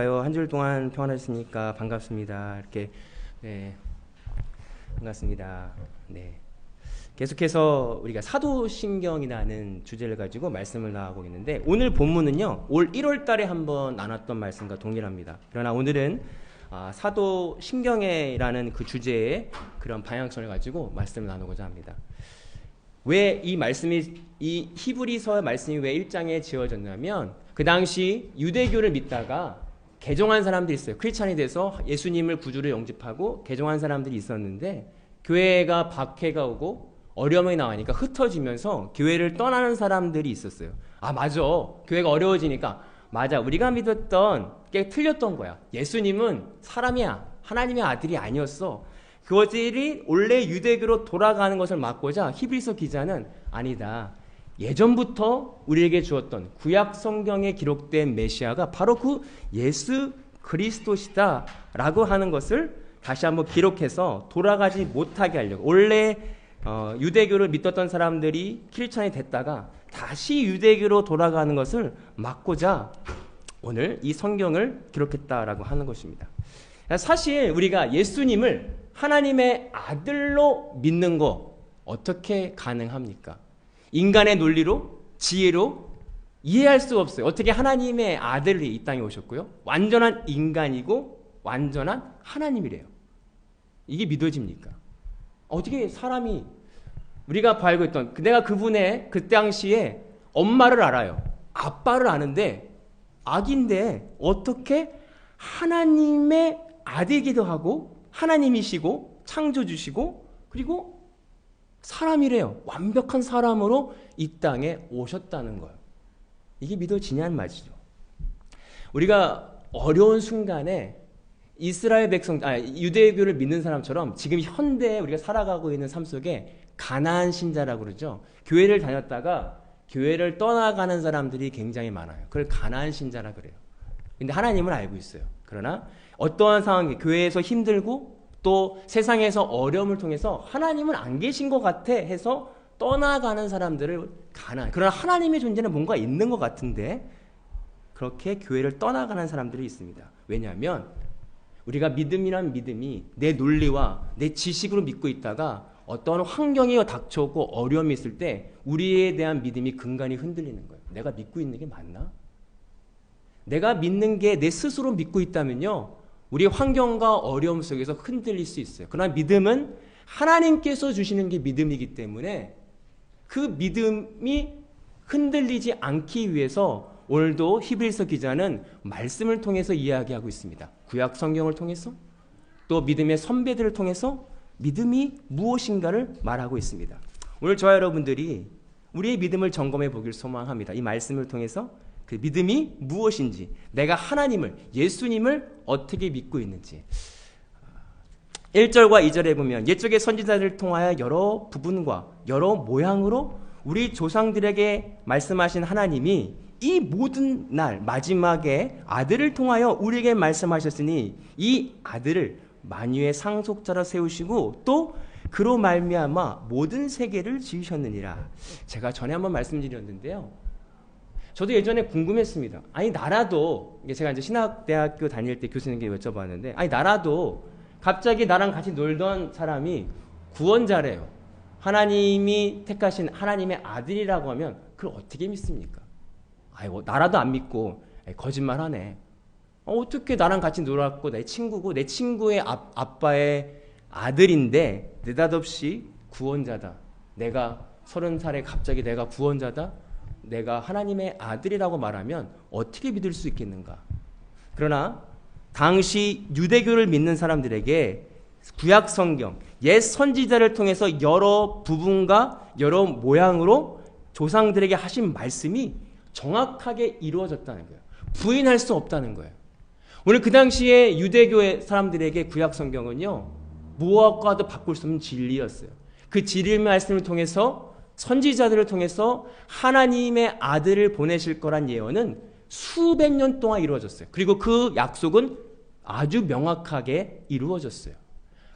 한 줄 동안 평안하셨습니까? 반갑습니다. 이렇게 반갑습니다. 계속해서 우리가 사도신경이라는 주제를 가지고 말씀을 나가고 있는데 오늘 본문은요 올 1월달에 한번 나눴던 말씀과 동일합니다. 그러나 오늘은 사도신경이라는 그 주제의 그런 방향성을 가지고 말씀을 나누고자 합니다. 왜 이 히브리서 말씀이 왜 1장에 지어졌냐면 그 당시 유대교를 믿다가 개종한 사람들이 있어요. 크리스찬이 돼서 예수님을 구주로 영접하고 개종한 사람들이 있었는데 교회가 박해가 오고 어려움이 나오니까 흩어지면서 교회를 떠나는 사람들이 있었어요. 맞아. 교회가 어려워지니까 맞아. 우리가 믿었던 게 틀렸던 거야. 예수님은 사람이야. 하나님의 아들이 아니었어. 그것들이 원래 유대교로 돌아가는 것을 막고자 히브리서 기자는 아니다. 예전부터 우리에게 주었던 구약 성경에 기록된 메시아가 바로 그 예수 그리스도시다 라고 하는 것을 다시 한번 기록해서 돌아가지 못하게 하려고 원래 유대교를 믿었던 사람들이 크리스찬이 됐다가 다시 유대교로 돌아가는 것을 막고자 오늘 이 성경을 기록했다라고 하는 것입니다. 사실 우리가 예수님을 하나님의 아들로 믿는 거 어떻게 가능합니까? 인간의 논리로 지혜로 이해할 수가 없어요. 어떻게 하나님의 아들이 이 땅에 오셨고요. 완전한 인간이고 완전한 하나님이래요. 이게 믿어집니까? 어떻게 사람이 우리가 알고 있던 내가 그분의 그 당시에 엄마를 알아요. 아빠를 아는데 아기인데 어떻게 하나님의 아들이기도 하고 하나님이시고 창조주시고 그리고 사람이래요. 완벽한 사람으로 이 땅에 오셨다는 거예요. 이게 믿어지냐는 말이죠. 우리가 어려운 순간에 이스라엘 백성, 유대교를 믿는 사람처럼 지금 현대에 우리가 살아가고 있는 삶 속에 가나안 신자라고 그러죠. 교회를 다녔다가 교회를 떠나가는 사람들이 굉장히 많아요. 그걸 가나안 신자라 그래요. 근데 하나님을 알고 있어요. 그러나 어떠한 상황이 교회에서 힘들고 또 세상에서 어려움을 통해서 하나님은 안 계신 것 같아 해서 떠나가는 사람들을 그러나 하나님의 존재는 뭔가 있는 것 같은데 그렇게 교회를 떠나가는 사람들이 있습니다. 왜냐하면 우리가 믿음이란 믿음이 내 논리와 내 지식으로 믿고 있다가 어떤 환경이 닥쳐오고 어려움이 있을 때 우리에 대한 믿음이 근간이 흔들리는 거예요. 내가 믿고 있는 게 맞나? 내가 믿는 게 내 스스로 믿고 있다면요 우리 환경과 어려움 속에서 흔들릴 수 있어요. 그러나 믿음은 하나님께서 주시는 게 믿음이기 때문에 그 믿음이 흔들리지 않기 위해서 오늘도 히브리서 기자는 말씀을 통해서 이야기하고 있습니다. 구약 성경을 통해서 또 믿음의 선배들을 통해서 믿음이 무엇인가를 말하고 있습니다. 오늘 저와 여러분들이 우리의 믿음을 점검해 보길 소망합니다. 이 말씀을 통해서 그 믿음이 무엇인지 내가 하나님을 예수님을 어떻게 믿고 있는지 1절과 2절에 보면 옛적의 선지자들을 통하여 여러 부분과 여러 모양으로 우리 조상들에게 말씀하신 하나님이 이 모든 날 마지막에 아들을 통하여 우리에게 말씀하셨으니 이 아들을 만유의 상속자로 세우시고 또 그로 말미암아 모든 세계를 지으셨느니라. 제가 전에 한번 말씀드렸는데요. 저도 예전에 궁금했습니다. 나라도 제가 이제 신학대학교 다닐 때 교수님께 여쭤봤는데 나라도 갑자기 나랑 같이 놀던 사람이 구원자래요. 하나님이 택하신 하나님의 아들이라고 하면 그걸 어떻게 믿습니까? 나라도 안 믿고 거짓말하네. 어떻게 나랑 같이 놀았고 내 친구고 내 친구의 아빠의 아들인데 느닷없이 구원자다. 내가 30살에 갑자기 내가 구원자다. 내가 하나님의 아들이라고 말하면 어떻게 믿을 수 있겠는가? 그러나 당시 유대교를 믿는 사람들에게 구약 성경, 옛 선지자를 통해서 여러 부분과 여러 모양으로 조상들에게 하신 말씀이 정확하게 이루어졌다는 거예요. 부인할 수 없다는 거예요. 오늘 그 당시에 유대교의 사람들에게 구약 성경은요, 무엇과도 바꿀 수 없는 진리였어요. 그 진리의 말씀을 통해서 선지자들을 통해서 하나님의 아들을 보내실 거란 예언은 수백 년 동안 이루어졌어요. 그리고 그 약속은 아주 명확하게 이루어졌어요.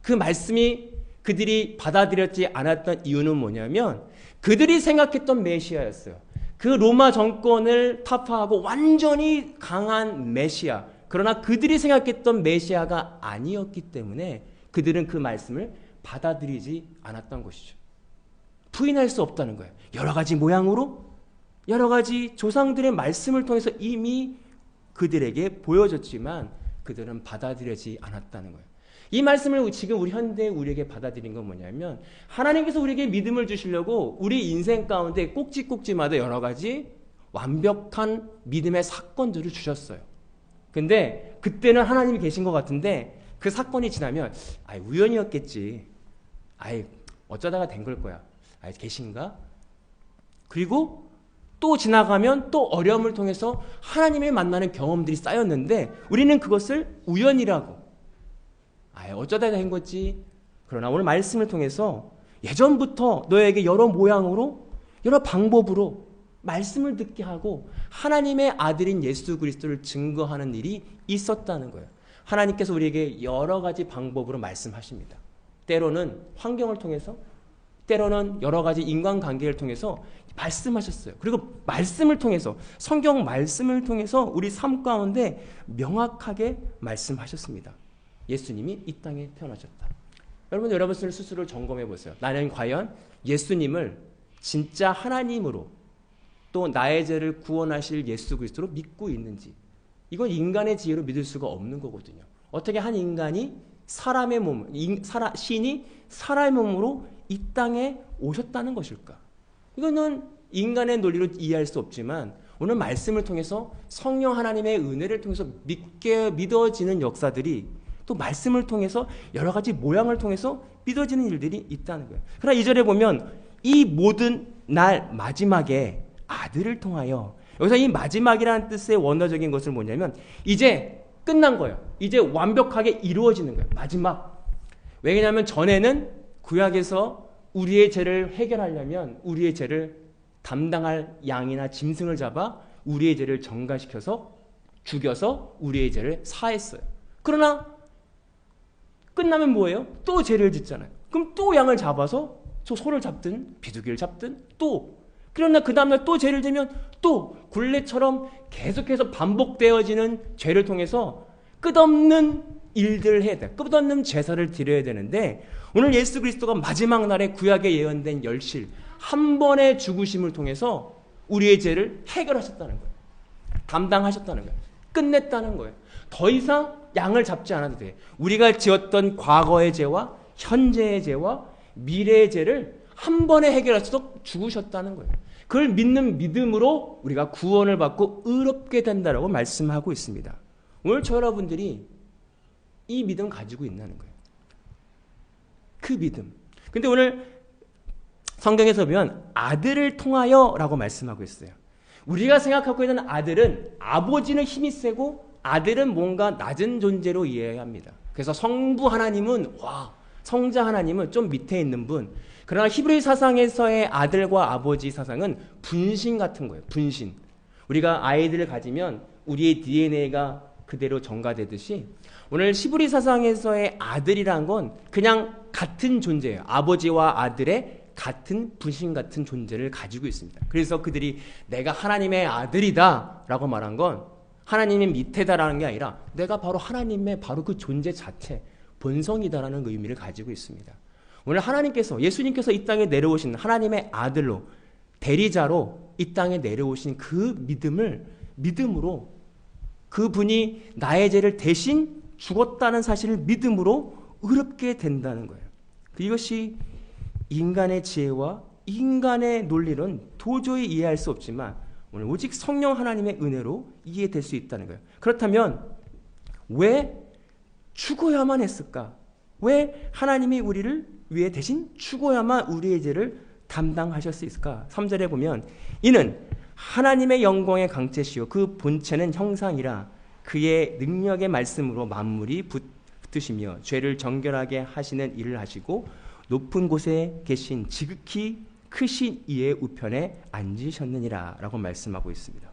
그 말씀이 그들이 받아들였지 않았던 이유는 뭐냐면 그들이 생각했던 메시아였어요. 그 로마 정권을 타파하고 완전히 강한 메시아, 그러나 그들이 생각했던 메시아가 아니었기 때문에 그들은 그 말씀을 받아들이지 않았던 것이죠. 부인할 수 없다는 거예요. 여러 가지 모양으로 여러 가지 조상들의 말씀을 통해서 이미 그들에게 보여졌지만 그들은 받아들이지 않았다는 거예요. 이 말씀을 지금 우리 현대 우리에게 받아들인 건 뭐냐면 하나님께서 우리에게 믿음을 주시려고 우리 인생 가운데 꼭지꼭지마다 여러 가지 완벽한 믿음의 사건들을 주셨어요. 근데 그때는 하나님이 계신 것 같은데 그 사건이 지나면 우연이었겠지. 어쩌다가 된 걸 거야. 계신가? 그리고 또 지나가면 또 어려움을 통해서 하나님을 만나는 경험들이 쌓였는데 우리는 그것을 우연이라고 어쩌다 된 거지. 그러나 오늘 말씀을 통해서 예전부터 너에게 여러 모양으로 여러 방법으로 말씀을 듣게 하고 하나님의 아들인 예수 그리스도를 증거하는 일이 있었다는 거예요. 하나님께서 우리에게 여러 가지 방법으로 말씀하십니다. 때로는 환경을 통해서, 때로는 여러 가지 인간관계를 통해서 말씀하셨어요. 그리고 말씀을 통해서, 성경 말씀을 통해서 우리 삶 가운데 명확하게 말씀하셨습니다. 예수님이 이 땅에 태어나셨다. 여러분 스스로 점검해 보세요. 나는 과연 예수님을 진짜 하나님으로 또 나의 죄를 구원하실 예수 그리스도로 믿고 있는지. 이건 인간의 지혜로 믿을 수가 없는 거거든요. 어떻게 한 인간이 사람의 몸, 신이 사람의 몸으로 이 땅에 오셨다는 것일까? 이거는 인간의 논리로 이해할 수 없지만 오늘 말씀을 통해서 성령 하나님의 은혜를 통해서 믿어지는 역사들이 또 말씀을 통해서 여러 가지 모양을 통해서 믿어지는 일들이 있다는 거예요. 그러나 2절에 보면 이 모든 날 마지막에 아들을 통하여, 여기서 이 마지막이라는 뜻의 원어적인 것은 뭐냐면 이제 끝난 거예요. 이제 완벽하게 이루어지는 거예요. 마지막. 왜냐하면 전에는 구약에서 우리의 죄를 해결하려면 우리의 죄를 담당할 양이나 짐승을 잡아 우리의 죄를 전가시켜서 죽여서 우리의 죄를 사했어요. 그러나 끝나면 뭐예요? 또 죄를 짓잖아요. 그럼 또 양을 잡아서 소를 잡든 비둘기를 잡든 그러나 그 다음날 또 죄를 지면 또 굴레처럼 계속해서 반복되어지는 죄를 통해서 끝없는 일들을 해야 돼. 끝없는 제사를 드려야 되는데 오늘 예수 그리스도가 마지막 날에 구약에 예언된 열실 한 번의 죽으심을 통해서 우리의 죄를 해결하셨다는 거예요. 담당하셨다는 거예요. 끝냈다는 거예요. 더 이상 양을 잡지 않아도 돼. 우리가 지었던 과거의 죄와 현재의 죄와 미래의 죄를 한 번에 해결하셔서 죽으셨다는 거예요. 그걸 믿는 믿음으로 우리가 구원을 받고 의롭게 된다라고 말씀하고 있습니다. 오늘 저 여러분들이 이 믿음 가지고 있다는 거예요. 그 믿음. 근데 오늘 성경에서 보면 아들을 통하여 라고 말씀하고 있어요. 우리가 생각하고 있는 아들은 아버지는 힘이 세고 아들은 뭔가 낮은 존재로 이해해야 합니다. 그래서 성부 하나님은 성자 하나님은 좀 밑에 있는 분. 그러나 히브리 사상에서의 아들과 아버지 사상은 분신 같은 거예요. 분신. 우리가 아이들을 가지면 우리의 DNA가 그대로 전가되듯이 오늘 히브리 사상에서의 아들이란 건 그냥 같은 존재예요. 아버지와 아들의 같은 분신 같은 존재를 가지고 있습니다. 그래서 그들이 내가 하나님의 아들이다 라고 말한 건 하나님의 밑에다라는 게 아니라 내가 바로 하나님의 바로 그 존재 자체, 본성이다라는 의미를 가지고 있습니다. 오늘 하나님께서, 예수님께서 이 땅에 내려오신 하나님의 아들로, 대리자로 이 땅에 내려오신 그 믿음으로 그분이 나의 죄를 대신 죽었다는 사실을 믿음으로 의롭게 된다는 거예요. 이것이 인간의 지혜와 인간의 논리는 도저히 이해할 수 없지만 오늘 오직 성령 하나님의 은혜로 이해될 수 있다는 거예요. 그렇다면 왜 죽어야만 했을까? 왜 하나님이 우리를 위해 대신 죽어야만 우리의 죄를 담당하셨을까? 3절에 보면 이는 하나님의 영광의 강체시요 그 본체는 형상이라 그의 능력의 말씀으로 만물이 붙으시며 죄를 정결하게 하시는 일을 하시고 높은 곳에 계신 지극히 크신 이의 우편에 앉으셨느니라 라고 말씀하고 있습니다.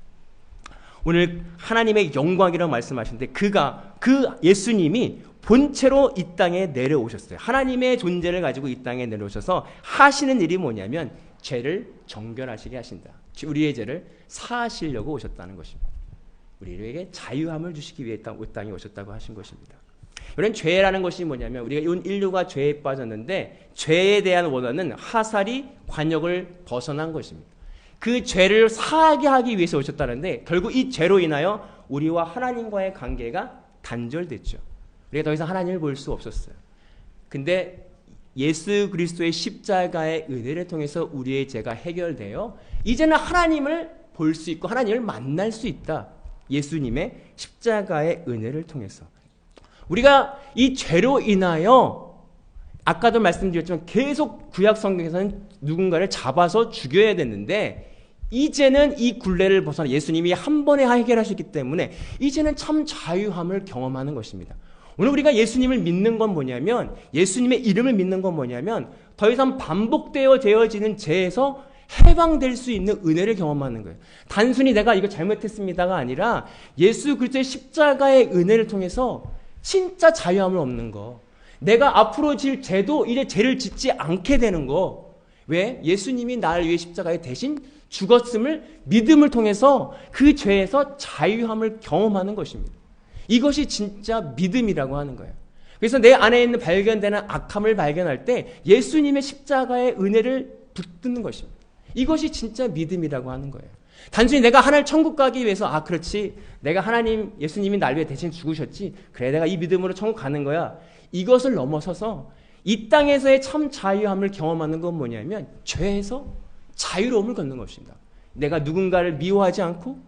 오늘 하나님의 영광이라고 말씀하시는데 그 예수님이 본체로 이 땅에 내려오셨어요. 하나님의 존재를 가지고 이 땅에 내려오셔서 하시는 일이 뭐냐면 죄를 정결하시게 하신다. 우리의 죄를 사하시려고 오셨다는 것입니다. 우리에게 자유함을 주시기 위해 이 땅에 오셨다고 하신 것입니다. 이런 죄라는 것이 뭐냐면 우리가 인류가 죄에 빠졌는데 죄에 대한 원어는 하살이 관역을 벗어난 것입니다. 그 죄를 사하게 하기 위해서 오셨다는데 결국 이 죄로 인하여 우리와 하나님과의 관계가 단절됐죠. 우리가 더 이상 하나님을 볼 수 없었어요. 근데 예수 그리스도의 십자가의 은혜를 통해서 우리의 죄가 해결되어 이제는 하나님을 볼 수 있고 하나님을 만날 수 있다. 예수님의 십자가의 은혜를 통해서. 우리가 이 죄로 인하여 아까도 말씀드렸지만 계속 구약 성경에서는 누군가를 잡아서 죽여야 됐는데 이제는 이 굴레를 벗어나 예수님이 한 번에 해결하셨기 때문에 이제는 참 자유함을 경험하는 것입니다. 오늘 우리가 예수님을 믿는 건 뭐냐면 예수님의 이름을 믿는 건 뭐냐면 더 이상 반복되어지는 죄에서 해방될 수 있는 은혜를 경험하는 거예요. 단순히 내가 이거 잘못했습니다가 아니라 예수 그리스도의 십자가의 은혜를 통해서 진짜 자유함을 얻는 거. 내가 앞으로 질 죄도 이제 죄를 짓지 않게 되는 거. 왜? 예수님이 나를 위해 십자가에 대신 죽었음을 믿음을 통해서 그 죄에서 자유함을 경험하는 것입니다. 이것이 진짜 믿음이라고 하는 거예요. 그래서 내 안에 있는 발견되는 악함을 발견할 때 예수님의 십자가의 은혜를 붙드는 것입니다. 이것이 진짜 믿음이라고 하는 거예요. 단순히 내가 하나님 천국 가기 위해서 그렇지 내가 예수님이 날 위해 대신 죽으셨지 그래 내가 이 믿음으로 천국 가는 거야. 이것을 넘어서서 이 땅에서의 참 자유함을 경험하는 건 뭐냐면 죄에서 자유로움을 갖는 것입니다. 내가 누군가를 미워하지 않고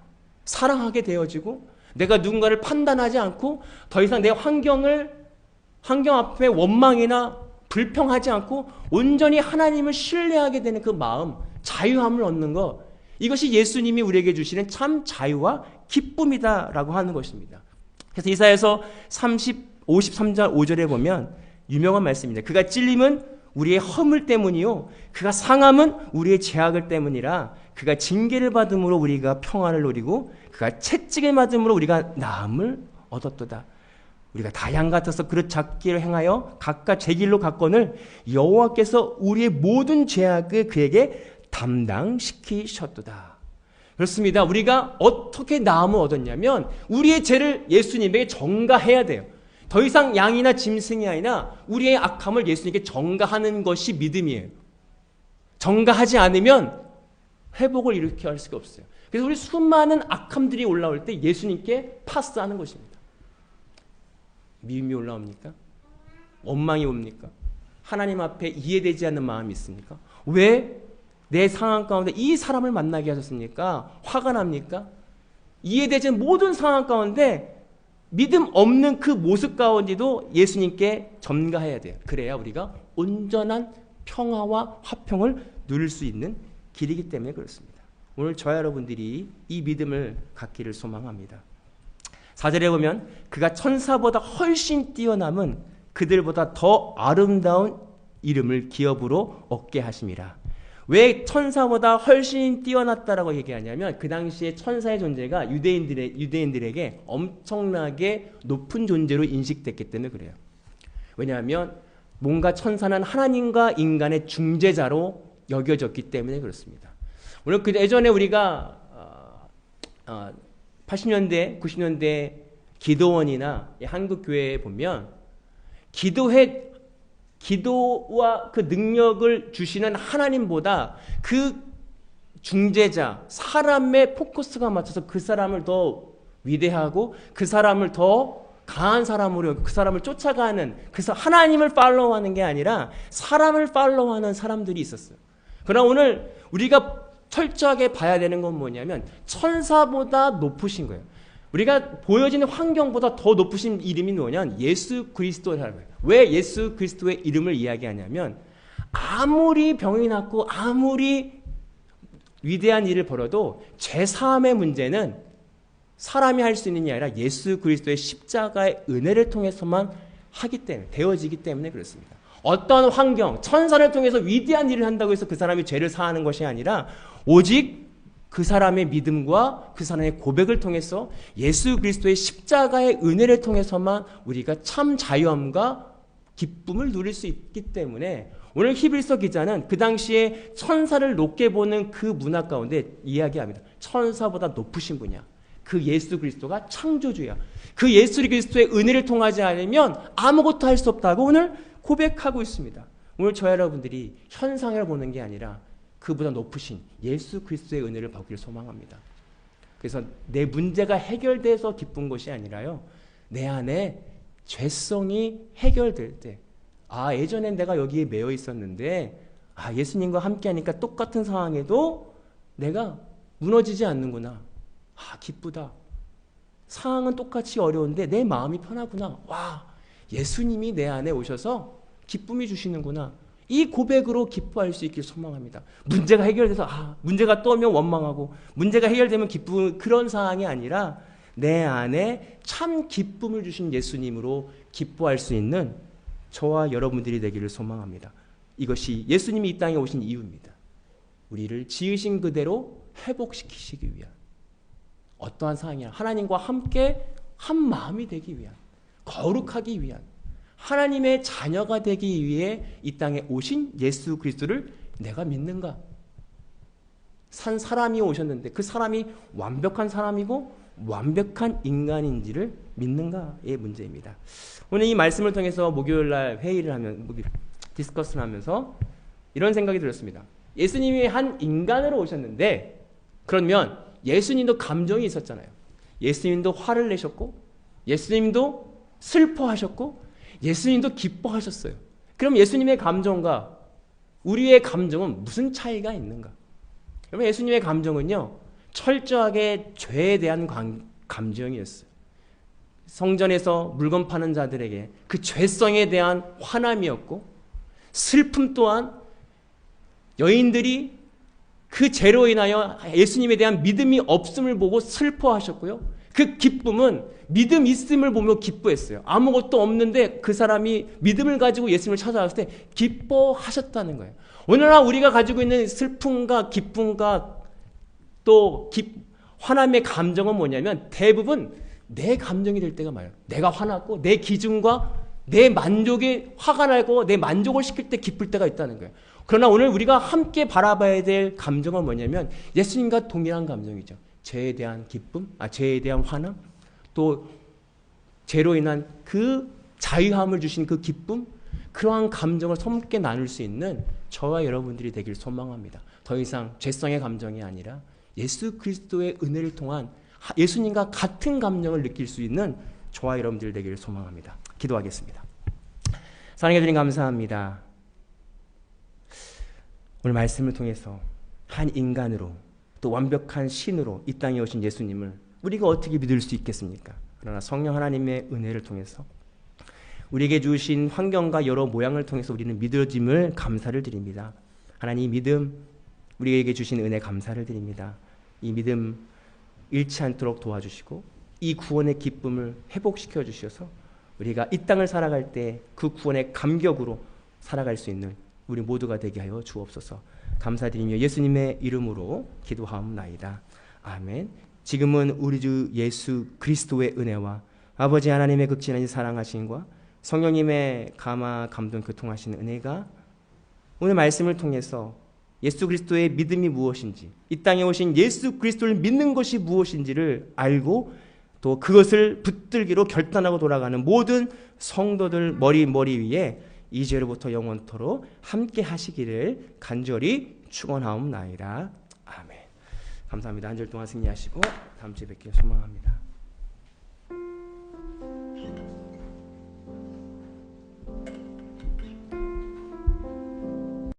사랑하게 되어지고 내가 누군가를 판단하지 않고 더 이상 내 환경 앞에 원망이나 불평하지 않고 온전히 하나님을 신뢰하게 되는 그 마음, 자유함을 얻는 것, 이것이 예수님이 우리에게 주시는 참 자유와 기쁨이다라고 하는 것입니다. 그래서 이사야서 53장 5절에 보면 유명한 말씀입니다. 그가 찔림은 우리의 허물 때문이요 그가 상함은 우리의 죄악을 때문이라 그가 징계를 받음으로 우리가 평안을 누리고 그가 채찍을 맞음으로 우리가 나음을 얻었도다. 우리가 다 양 같아서 그릇 잡기를 행하여 각각 제 길로 갔거늘 여호와께서 우리의 모든 죄악을 그에게 담당시키셨도다. 그렇습니다. 우리가 어떻게 나음을 얻었냐면 우리의 죄를 예수님에게 전가해야 돼요. 더 이상 양이나 짐승이 아니라 우리의 악함을 예수님께 전가하는 것이 믿음이에요. 전가하지 않으면 회복을 일으켜 할 수가 없어요. 그래서 우리 수많은 악함들이 올라올 때 예수님께 파스하는 것입니다. 미움이 올라옵니까? 원망이 옵니까? 하나님 앞에 이해되지 않는 마음이 있습니까? 왜 내 상황 가운데 이 사람을 만나게 하셨습니까? 화가 납니까? 이해되지 않는 모든 상황 가운데 믿음 없는 그 모습 가운데도 예수님께 전가해야 돼요. 그래야 우리가 온전한 평화와 화평을 누릴 수 있는 길이기 때문에 그렇습니다. 오늘 저와 여러분들이 이 믿음을 갖기를 소망합니다. 4절에 보면 그가 천사보다 훨씬 뛰어남은 그들보다 더 아름다운 이름을 기업으로 얻게 하심이라. 왜 천사보다 훨씬 뛰어났다라고 얘기하냐면 그 당시에 천사의 존재가 유대인들에게 엄청나게 높은 존재로 인식됐기 때문에 그래요. 왜냐하면 뭔가 천사는 하나님과 인간의 중재자로 여겨졌기 때문에 그렇습니다. 오늘 예전에 우리가 80년대, 90년대 기도원이나 한국 교회에 보면 기도와 그 능력을 주시는 하나님보다 그 중재자, 사람의 포커스가 맞춰서 그 사람을 더 위대하고 그 사람을 더 강한 사람으로 그 사람을 쫓아가는 그래서 하나님을 팔로우하는 게 아니라 사람을 팔로우하는 사람들이 있었어요. 그러나 오늘 우리가 철저하게 봐야 되는 건 뭐냐면 천사보다 높으신 거예요. 우리가 보여지는 환경보다 더 높으신 이름이 뭐냐면 예수 그리스도라는 거예요. 왜 예수 그리스도의 이름을 이야기하냐면 아무리 병이 낫고 아무리 위대한 일을 벌여도 죄사함의 문제는 사람이 할 수 있는 게 아니라 예수 그리스도의 십자가의 은혜를 통해서만 하기 때문에 되어지기 때문에 그렇습니다. 어떤 환경, 천사를 통해서 위대한 일을 한다고 해서 그 사람이 죄를 사하는 것이 아니라 오직 그 사람의 믿음과 그 사람의 고백을 통해서 예수 그리스도의 십자가의 은혜를 통해서만 우리가 참 자유함과 기쁨을 누릴 수 있기 때문에 오늘 히브리서 기자는 그 당시에 천사를 높게 보는 그 문화 가운데 이야기합니다. 천사보다 높으신 분이야. 그 예수 그리스도가 창조주야. 그 예수 그리스도의 은혜를 통하지 않으면 아무것도 할 수 없다고 오늘 고백하고 있습니다. 오늘 저와 여러분들이 현상을 보는 게 아니라 그보다 높으신 예수 그리스도의 은혜를 받기를 소망합니다. 그래서 내 문제가 해결돼서 기쁜 것이 아니라요, 내 안에 죄성이 해결될 때, 아, 예전엔 내가 여기에 매여 있었는데, 아, 예수님과 함께 하니까 똑같은 상황에도 내가 무너지지 않는구나. 아, 기쁘다. 상황은 똑같이 어려운데 내 마음이 편하구나. 와, 예수님이 내 안에 오셔서 기쁨이 주시는구나. 이 고백으로 기뻐할 수 있길 소망합니다. 문제가 해결돼서 문제가 떠오면 원망하고 문제가 해결되면 기쁨, 그런 상황이 아니라 내 안에 참 기쁨을 주신 예수님으로 기뻐할 수 있는 저와 여러분들이 되기를 소망합니다. 이것이 예수님이 이 땅에 오신 이유입니다. 우리를 지으신 그대로 회복시키시기 위한, 어떠한 상황이나 하나님과 함께 한 마음이 되기 위한, 거룩하기 위한, 하나님의 자녀가 되기 위해 이 땅에 오신 예수 그리스도를 내가 믿는가? 산 사람이 오셨는데 그 사람이 완벽한 사람이고 완벽한 인간인지를 믿는가의 문제입니다. 오늘 이 말씀을 통해서 목요일날 회의를 하면, 디스커스를 하면서 이런 생각이 들었습니다. 예수님이 한 인간으로 오셨는데, 그러면 예수님도 감정이 있었잖아요. 예수님도 화를 내셨고, 예수님도 슬퍼하셨고, 예수님도 기뻐하셨어요. 그럼 예수님의 감정과 우리의 감정은 무슨 차이가 있는가? 여러분, 예수님의 감정은요, 철저하게 죄에 대한 감정이었어요. 성전에서 물건 파는 자들에게 그 죄성에 대한 화남이었고, 슬픔 또한 여인들이 그 죄로 인하여 예수님에 대한 믿음이 없음을 보고 슬퍼하셨고요. 그 기쁨은 믿음 있음을 보며 기뻐했어요. 아무것도 없는데 그 사람이 믿음을 가지고 예수님을 찾아왔을 때 기뻐하셨다는 거예요. 오늘날 우리가 가지고 있는 슬픔과 기쁨과 또 화남의 감정은 뭐냐면 대부분 내 감정이 될 때가 많아요. 내가 화났고 내 기준과 내 만족에 화가 나고 내 만족을 시킬 때 기쁠 때가 있다는 거예요. 그러나 오늘 우리가 함께 바라봐야 될 감정은 뭐냐면 예수님과 동일한 감정이죠. 죄에 대한 기쁨, 죄에 대한 화남, 또 죄로 인한 그 자유함을 주신 그 기쁨, 그러한 감정을 함께 나눌 수 있는 저와 여러분들이 되길 소망합니다. 더 이상 죄성의 감정이 아니라 예수 그리스도의 은혜를 통한 예수님과 같은 감정을 느낄 수 있는 저와 여러분들 되기를 소망합니다. 기도하겠습니다. 사랑해 주님 감사합니다. 오늘 말씀을 통해서 한 인간으로 또 완벽한 신으로 이 땅에 오신 예수님을 우리가 어떻게 믿을 수 있겠습니까? 그러나 성령 하나님의 은혜를 통해서 우리에게 주신 환경과 여러 모양을 통해서 우리는 믿어짐을 감사를 드립니다. 하나님, 믿음, 우리에게 주신 은혜 감사를 드립니다. 이 믿음 잃지 않도록 도와주시고 이 구원의 기쁨을 회복시켜 주셔서 우리가 이 땅을 살아갈 때 그 구원의 감격으로 살아갈 수 있는 우리 모두가 되게 하여 주옵소서. 감사드리며 예수님의 이름으로 기도하옵나이다. 아멘. 지금은 우리 주 예수 그리스도의 은혜와 아버지 하나님의 극진한 사랑하심과 성령님의 감화 감동 교통하시는 은혜가 오늘 말씀을 통해서 예수 그리스도의 믿음이 무엇인지, 이 땅에 오신 예수 그리스도를 믿는 것이 무엇인지를 알고 또 그것을 붙들기로 결단하고 돌아가는 모든 성도들 머리 위에 이제로부터 영원토록 함께 하시기를 간절히 축원하옵나이다. 아멘. 감사합니다. 한 절 동안 승리하시고 다음 주에 뵙기를 소망합니다.